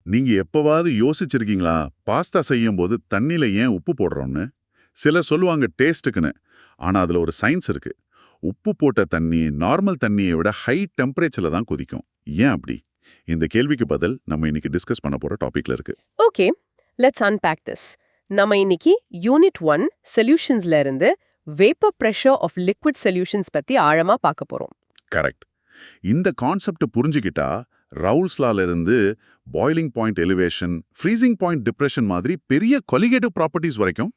நீங்க எப்பவாவது யோசிச்சிருக்கீங்களா பாஸ்தா செய்யும் போது தண்ணியில ஏன் உப்பு போடுறோம்னு? சிலர் சொல்லுவாங்க டேஸ்ட்டுக்குன்னு. ஆனா அதுல ஒரு சயின்ஸ் இருக்கு. உப்பு போட்ட தண்ணி நார்மல் தண்ணியை விட ஹை டெம்பரேச்சர்ல தான் கொதிக்கும். ஏன் அப்படி? இந்த கேள்விக்கு பதில் நம்ம இன்னைக்கு டிஸ்கஸ் பண்ண போற டாபிக்ல இருக்கு. Okay, let's unpack this. நம்ம இன்னைக்கு யூனிட் 1 சொல்யூஷன்ஸ்ல இருந்து vapour pressure of liquid solutions பத்தி ஆழமா பார்க்க போறோம். கரெக்ட். இந்த கான்செப்ட் புரிஞ்சுக்கிட்டா ரவுல்ஸ்லால இருந்து boiling point elevation, freezing point depression மாதிரி பெரிய கொலிகேட்டிவ் ப்ராப்பர்ட்டிஸ் வரைக்கும்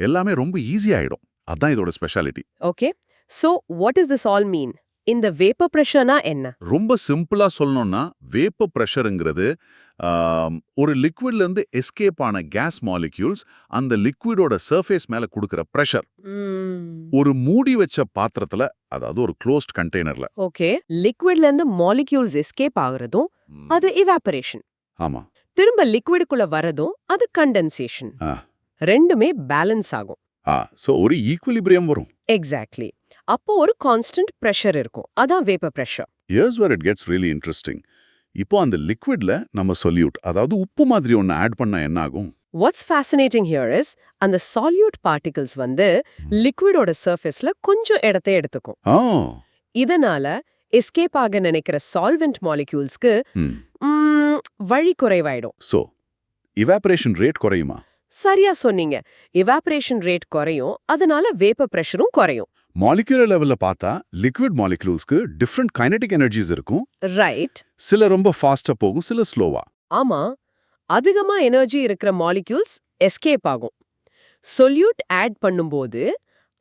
எல்லாமே ரொம்ப ஈஸி ஆயிடும். அதான் இதோட speciality. Okay, so what is this all மீன்? இந்த வேப்பர் பிரஷர்னா என்ன? ரொம்ப சிம்பிளா சொல்லணும்னா வேப்பர் பிரஷருங்கிறது ஒரு லிக்விட்ல இருந்து எஸ்கேப் ஆன கேஸ் மாலிக்யூல்ஸ் அந்த லிக்விடோட சர்ஃபேஸ் மேல கொடுக்கிற பிரஷர். ஒரு மூடி வச்ச பாத்திரத்துல, அதாவது ஒரு க்ளோஸ்ட் கண்டெய்னர்ல. ஓகே, லிக்விட்ல இருந்து மாலிக்யூல்ஸ் எஸ்கேப் ஆகுறதும் அது இவாப்பரேஷன். ஆமா. திரும்ப லிக்விடுக்குள்ள வரதும் அது கண்டென்சேஷன். ரெண்டுமே பேலன்ஸ் ஆகும். சோ ஒரு ஈக்குவிலிபிரியம் வரும். எக்ஸாக்ட்லி. அப்போ ஒரு கான்ஸ்டன்ட் பிரஷர் இருக்கும். அதான் vapour pressure. Here's where it gets really interesting. இப்போ அந்த லிக்விட்ல நம்ம சொல்யூட், அதாவது உப்பு மாதிரி ஒன்னு ஆட் பண்ணா என்ன ஆகும்? What's fascinating here is அந்த solute particles வந்து லிக்விடோட சர்ஃபேஸ்ல கொஞ்சம் இடத்தை எடுத்துக்கும். இதனால எஸ்கேப் ஆக நினைக்கிற சால்வெண்ட் மாலிக்யூல்ஸ்க்கு வழி குறைவாயிடும். சோ இவாப்பரேஷன் ரேட் குறையுமா? சரியா சொன்னீங்க. இவாப்பரேஷன் ரேட் குறையும், அதனால வேப்பர் பிரஷரும் குறையும். மாலிகுலர் லெவல்ல பார்த்தா லிக்விட் மாலிகுல்ஸ்க்கு டிஃபரண்ட் கைனடிக் எனர்ஜிஸ் இருக்கும். ரைட். சில ரொம்ப ஃபாஸ்டா போகும், சில ஸ்லோவா. ஆமா, அதிகமா எனர்ஜி இருக்கிற மாலிக்யூல்ஸ் எஸ்கேப் ஆகும். சொல்யூட் ஆட் பண்ணும்போது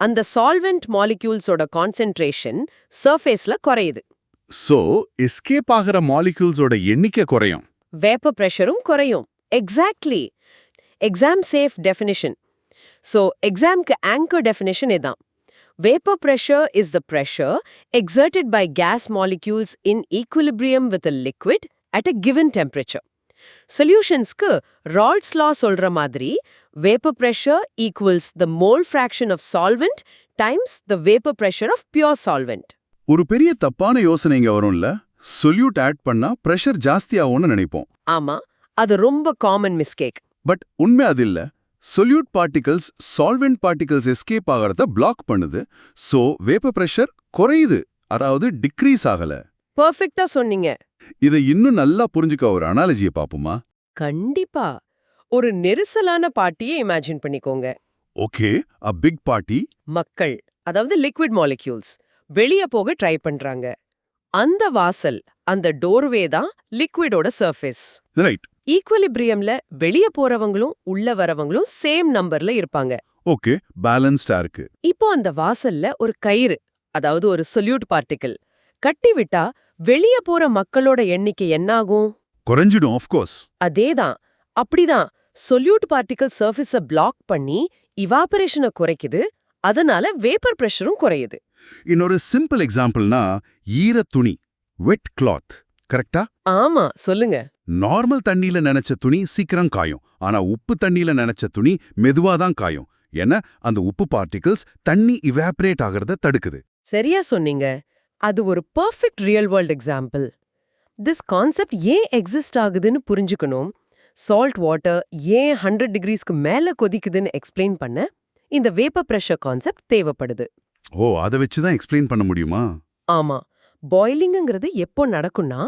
அந்த சால்வெண்ட் மாலிக்யூல்ஸோட கான்சென்ட்ரேஷன் சர்ஃபேஸ்ல குறையுது. சோ எஸ்கேப் ஆகிற மாலிகுல்ஸோட எண்ணிக்கை குறையும், வேப்பர் பிரஷரும் குறையும். Exactly. Exam safe definition. So எக்ஸாம்க்கு ஆங்கர் டெஃபினிஷன் இதான். Vapor pressure is the pressure exerted by gas molecules in equilibrium with a liquid at a given temperature. Solutionsக்கு Raoult's law சொல்ற மாதிரி vapor pressure equals the mole fraction of solvent times the vapor pressure of pure solvent. ஒரு பெரிய தப்பான யோசனை இங்க வரும்ல. Solute add பண்ணா pressure ஜாஸ்தி ஆகும்னு நினைப்போம். ஆமா, அது ரொம்ப காமன் மிஸ்டேக். பட் உண்மை அது இல்ல. Solute particles solvent particles escape ஆகிறத பிளாக் பண்ணுது. சோ வேப்பர் பிரஷர் குறையுது, அதாவது டிக்ரீஸ் ஆகல. பெர்ஃபெக்ட்டா சொன்னீங்க. இதை இன்னும் நல்லா புரிஞ்சுக்க ஒரு அனாலஜியை பாப்போமா? கண்டிப்பா. ஒரு நெரிசலான பார்ட்டியை இமேஜின் பண்ணிக்கோங்க. Okay, a big party. மக்கள், அதாவது லிக்விட் மாலிக்யூல்ஸ் வெளிய போக ட்ரை பண்றாங்க. அந்த வாசல், அந்த டோர்வே தான் லிக்விடோட சர்ஃபேஸ். ரைட். ஈக்குவலிபிரியம்ல வெளிய போறவங்களும் உள்ள வரவங்களும் சேம் நம்பர்ல இருப்பாங்க. ஓகே, பேலன்ஸ்டா இருக்கு. இப்போ அந்த வாசல்ல ஒரு கயிறு, அதாவது ஒரு சொல்யூட் பார்ட்டிகிள் கட்டி விட்டா வெளிய போற மக்களோட எண்ணிக்கை என்னாகும்? குறைஞ்சிடும், ஆஃப் கோர்ஸ். அதேதான். அப்படிதான் சொல்யூட் பார்ட்டிகிள் சர்ஃபேஸ பிளாக் பண்ணி இவாபரேஷனை குறைக்குது. அதனால வேப்பர் பிரஷரும் குறையுது. இன்னொரு சிம்பிள் எக்ஸாம்பிள்னா ஈர துணி, வெட் கிளாத். கரெக்டா? ஆமா, சொல்லுங்க. நார்மல் தண்ணியில நனைச்ச துணி சீக்கிரம் காயும், ஆனா உப்பு தண்ணியில நனைச்ச துணி மெதுவாதான் காயும். ஏன்னா அந்த உப்பு பார்ட்டிகிள்ஸ் தண்ணி இவாபரேட் ஆகிறத தடுக்குது. சரியா சொன்னீங்க. அது ஒரு perfect real world example. This concept ஏன் எக்ஸிஸ்ட் ஆகுதுன்னு புரிஞ்சுக்கணும். சால்ட் வாட்டர் ஏன் 100 டிகிரிஸ்க்கு மேல கொதிக்குதுன்னு எக்ஸ்பிளைன் பண்ண இந்த வேப்பர் பிரஷர் கான்செப்ட் தேவைப்படுது. ஓ, அதை வச்சுதான் எக்ஸ்பிளைன் பண்ண முடியுமா? ஆமா. பாய்லிங்கிறது எப்போ நடக்கும்னா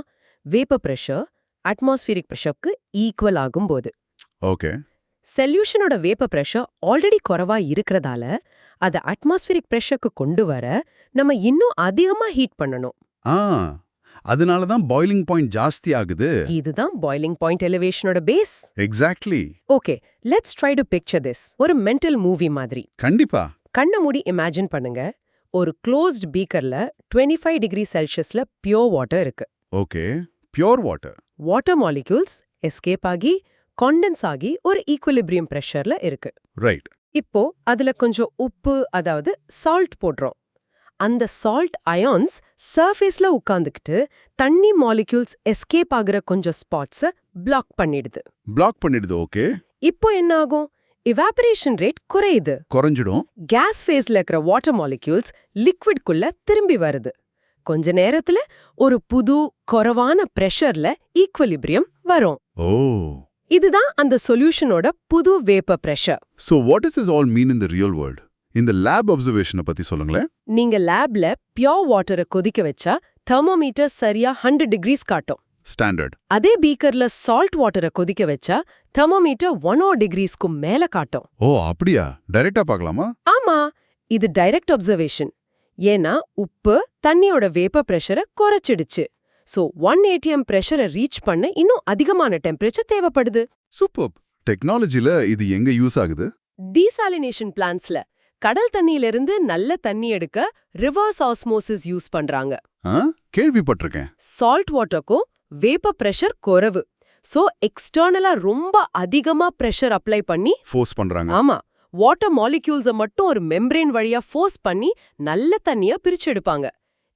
வேப்பர் பிரஷர் அட்மாஸ்பியரிக் பிரஷருக்கு ஈக்குவல் ஆகும்போது. ஓகே. சொல்யூஷனோட வேப்பர் பிரஷர் ஆல்ரெடி குறைவா இருக்கிறதால அதை அட்மாஸ்பியரிக் பிரஷருக்கு கொண்டு வர நம்ம இன்னும் அதிகமா ஹீட் பண்ணணும். அதனாலதான் பாய்லிங் பாயிண்ட் ஜாஸ்தி ஆகுது. இதுதான் பாய்லிங் பாயிண்ட் எலிவேஷனோட base. Exactly. Okay, let's try to picture this. ஒரு மென்டல் மூவி மாதிரி. கண்டிப்பா. கண்ண மூடி இமேஜின் பண்ணுங்க. ஒரு க்ளோஸ்ட் பீக்கர்ல 25 டிகிரி செல்சியஸ்ல பியோர் வாட்டர் இருக்கு. Okay, pure water. Water molecules escape ஆகி காண்டென்ஸ் ஆகி ஒரு ஈக்குவலிபிரியம் பிரஷர்ல இருக்கு. ரைட். இப்போ அதுல கொஞ்சம் உப்பு, அதாவது சால்ட் போடுறோம். அந்த சால்ட் அயான்ஸ் சர்ஃபேஸ்ல உட்கார்ந்துக்கிட்டு தண்ணி மாலிக்யூல்ஸ் எஸ்கேப் ஆகுற கொஞ்சம் ஸ்பாட்ஸ பிளாக் பண்ணிடுது. ஓகே. இப்போ என்ன ஆகும்? இவாபரேஷன் ரேட் குறைஞ்சிடும். கேஸ் ஃபேஸ்ல இருக்கிற வாட்டர் மாலிக்யூல்ஸ் லிக்விட்குள்ள திரும்பி வருது. கொஞ்ச நேரத்துல ஒரு புது குறைவான பிரஷர்ல ஈக்குவலிபிரியம் வரும். ஓ. இதுதான் அந்த சொல்யூஷனோட புது vapour pressure. So what does this all mean in the real world? இந்த லேப் அப்சர்வேஷனை பத்தி சொல்லுங்களேன். நீங்க லேப்ல பியோர் வாட்டரை கொதிக்க வச்சா தெர்மோமீட்டர் சரியா 100 டிகிரிஸ் காட்டும். ஸ்டாண்டர்ட். அதே பீக்கர்ல சால்ட் வாட்டரை கொதிக்க வச்சா தெர்மோமீட்டர் 100 டிகிரிஸ்க்கு மேல காட்டும். ஓ அப்படியா? டைரக்டா பார்க்கலாமா? ஆமா, இது டைரக்ட் அப்சர்வேஷன். ஏன்னா உப்பு தண்ணியோட வேப்பர் பிரஷரை குறைச்சிடுச்சு. சோ 1 atm பிரஷரை ரீச் பண்ண இன்னும் அதிகமான டெம்பரேச்சர் தேவைப்படுது. சூப்பர். டெக்னாலஜில இது எங்க யூஸ் ஆகுது? டீசாலினேஷன் பிளான்ட்ஸ்ல கடல் தண்ணியிலிருந்து நல்ல தண்ணி எடுக்க ரிவர்ஸ் ஆஸ்மோசிஸ் யூஸ் பண்றாங்க. கேள்விப்பட்டிருக்கேன். சால்ட் வாட்டருக்கும் வேப்பர் பிரஷர் குறைவு. சோ எக்ஸ்டர்னலா ரொம்ப அதிகமா பிரஷர் அப்ளை பண்ணி ஃபோர்ஸ் பண்றாங்க. ஆமா, வாட்டர் மாலிக்யூல்ஸ மட்டும் ஒரு மெம்பரேன் வழியா ஃபோர்ஸ் பண்ணி நல்ல தண்ணியா பிரிச்சு எடுப்பாங்க.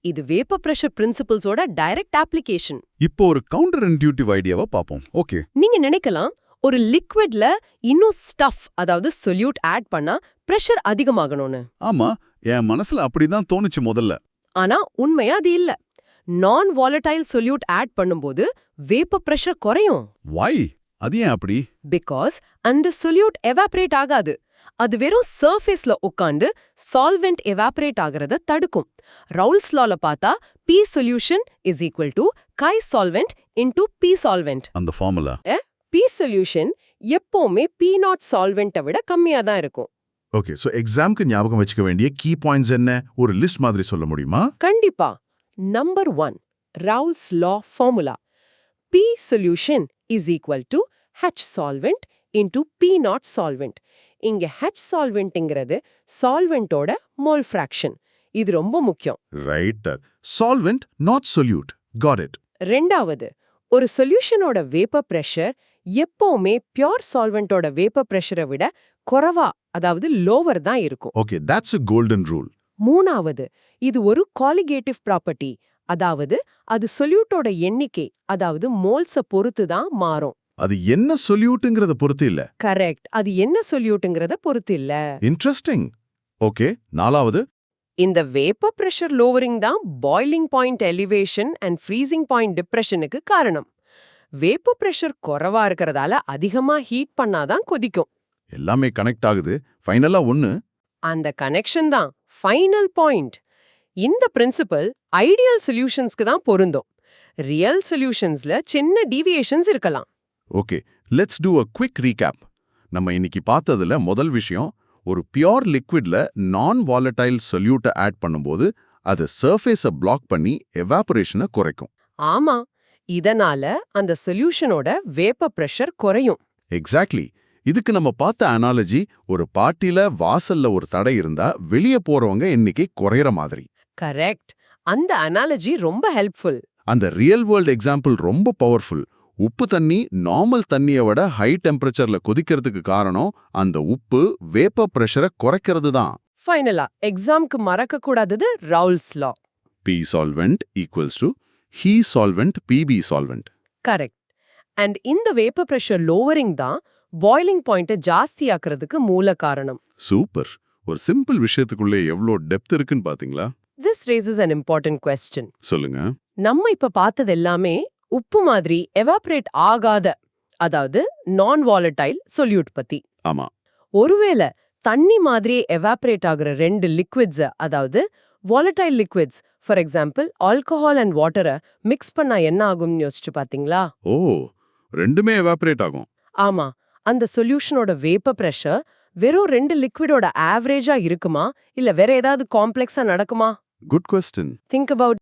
இது வேப்பர் பிரஷர் பிரின்சிபிள்ஸோட டைரக்ட் அப்ளிகேஷன். இப்போ ஒரு கவுண்டர் இன்ட்யூட்டிவ் ஐடியாவை பாப்போம். ஓகே. நீங்க நினைக்கலாம், ஒரு லிக்விட்ல இன்னும் ஸ்டஃப் அதாவது சொல்யூட் ஆட் பண்ணா பிரஷர் அதிகமாகணும்னு. ஆமா, என் மனசுல அப்படிதான் தோணுச்சு முதல்ல. ஆனா உண்மையா அது இல்ல. நான் வாலடைல் சொல்யூட் ஆட் பண்ணும்போது வேப்பர் பிரஷர் குறையும். Why? அது ஏன் அப்படி? பிகாஸ் அந்த சொல்யூட் எவாபரேட் ஆகாது. அது வெறும் சர்ஃபேஸ்ல உட்காந்து சால்வெண்ட் எவாபரேட் ஆகிறத தடுக்கும். ரவுல்ஸ் லால பார்த்தா P solution is equal to Chi solvent into P solvent. அந்த ஃபார்முலா. P சொல்யூஷன் எப்பவுமே P0 சால்வெண்ட்டை விட கம்மியா தான் இருக்கும். ஓகே, சோ எக்ஸாம்க்கு ஞாபகம் வச்சுக்க வேண்டிய கீ பாயிண்ட்ஸ் என்ன? ஒரு லிஸ்ட் மாதிரி சொல்ல முடியுமா? கண்டிப்பா. Number 1, Raoult's law formula. P solution is equal to H solvent into P0 solvent. இங்க H solventங்கிறது சால்வெண்டோட மோல் ஃபிராக்ஷன். இது ரொம்ப முக்கியம். Right. Solvent not solute. Got it. ரெண்டாவது, ஒரு சொல்யூஷனோட வேப்பர் பிரஷர் எப்பவுமே பியோர் சால்வெண்டோட வேப்பர் பிரஷரை விட குறைவா, அதாவது லோவர் தான் இருக்கும். Okay, that's a golden rule. மூணாவது, இது ஒரு காலிகேட்டிவ் ப்ராப்பர்ட்டி. அதாவது அது சொல்யூட்டோட எண்ணிக்கை, அதாவது மோல்ஸ பொறுத்து தான் மாறும். அது என்ன சொல்யூட்ங்கிறத பொறுத்து இல்ல. கரெக்ட், அது என்ன சொல்யூட்டுங்கிறத பொறுத்து இல்ல. இன்ட்ரெஸ்டிங். ஓகே, நாலாவது. இந்த வேப்பர் பிரஷர் லோவரிங் தான் boiling point elevation and freezing point டிப்ரெஷனுக்கு காரணம். வேப்பர் பிரஷர் குறைவா இருக்கிறதால அதிகமா ஹீட் பண்ணாதான் கொதிக்கும். எல்லாமே கனெக்ட் ஆகுது. ஃபைனலா ஒன்னு. அந்த கனெக்ஷன் தான் ஃபைனல் பாயிண்ட். இந்த பிரின்சிபல் ஐடியல் சொல்யூஷன்ஸ்க்கு தான் பொருந்தும். ரியல் சொல்யூஷன்ஸ்ல சின்ன டீவியேஷன்ஸ் இருக்கலாம். Okay, let's do a quick recap. நம்ம இன்னைக்கு பார்த்ததுல முதல் விஷயம், ஒரு பியோர் லிக்விட்ல நான் வாலடைல் சொல்யூட்டை ஆட் பண்ணும்போது அது சர்ஃபேஸை பிளாக் பண்ணி எவாபரேஷனை குறைக்கும். ஆமா, இதனால அந்த சொல்யூஷனோட வேப்பர் பிரஷர் குறையும். எக்ஸாக்ட்லி. இதுக்கு நம்ம பார்த்த அனாலஜி, ஒரு பார்ட்டில வாசல்ல ஒரு தடை இருந்தா வெளியே போறவங்க எண்ணிக்கை குறையற மாதிரி. கரெக்ட். அந்த அனாலஜி ரொம்ப ஹெல்ப்ஃபுல். அந்த ரியல் வேர்ல்ட் எக்ஸாம்பிள் ரொம்ப பவர்ஃபுல். உப்பு தண்ணி நார்மல் தண்ணியை விட ஹை டெம்பரேச்சர்ல கொதிக்கிறதுக்கு காரணம் அந்த உப்பு வேப்பர் பிரஷரை குறைக்கிறது தான். ஃபைனலா எக்ஸாம்க்கு மறக்க கூடாதது ரவுல்ஸ் லா. P solvent equals to He solvent PB solvent. Correct. And இந்த வேப்பர் பிரஷர் லோவரிங் தான் பாய்லிங் பாயிண்ட்டை ஜாஸ்தியாக்குறதுக்கு மூல காரணம். சூப்பர். ஒரு சிம்பிள் விஷயத்துக்குள்ளே எவ்வளோ டெப்த் இருக்குன்னு பாத்தீங்களா? This raises an important question. சொல்லுங்க. நம்ம இப்ப பார்த்தது எல்லாமே உப்பு மாதிரி எவாபரேட் ஆகாத, அதாவது நான் வாலடைல் சொல்யூட் பத்தி. ஆமா. ஒருவேளை தண்ணி மாதிரியே எவாபரேட் ஆகுற ரெண்டு லிக்விட்ஸ், அதாவது volatile liquids, for example alcohol and வாட்டரை மிக்ஸ் பண்ணா என்ன ஆகும்னு யோசிச்சு பாத்தீங்களா? ஓ, ரெண்டுமே எவாபரேட் ஆகும். ஆமா, அந்த சொல்யூஷனோட வேப்பர் பிரஷர் வெறும் ரெண்டு லிக்விடோட ஆவரேஜா இருக்குமா, இல்ல வேற ஏதாவது காம்ப்ளெக்ஸா நடக்குமா? Good question. Think about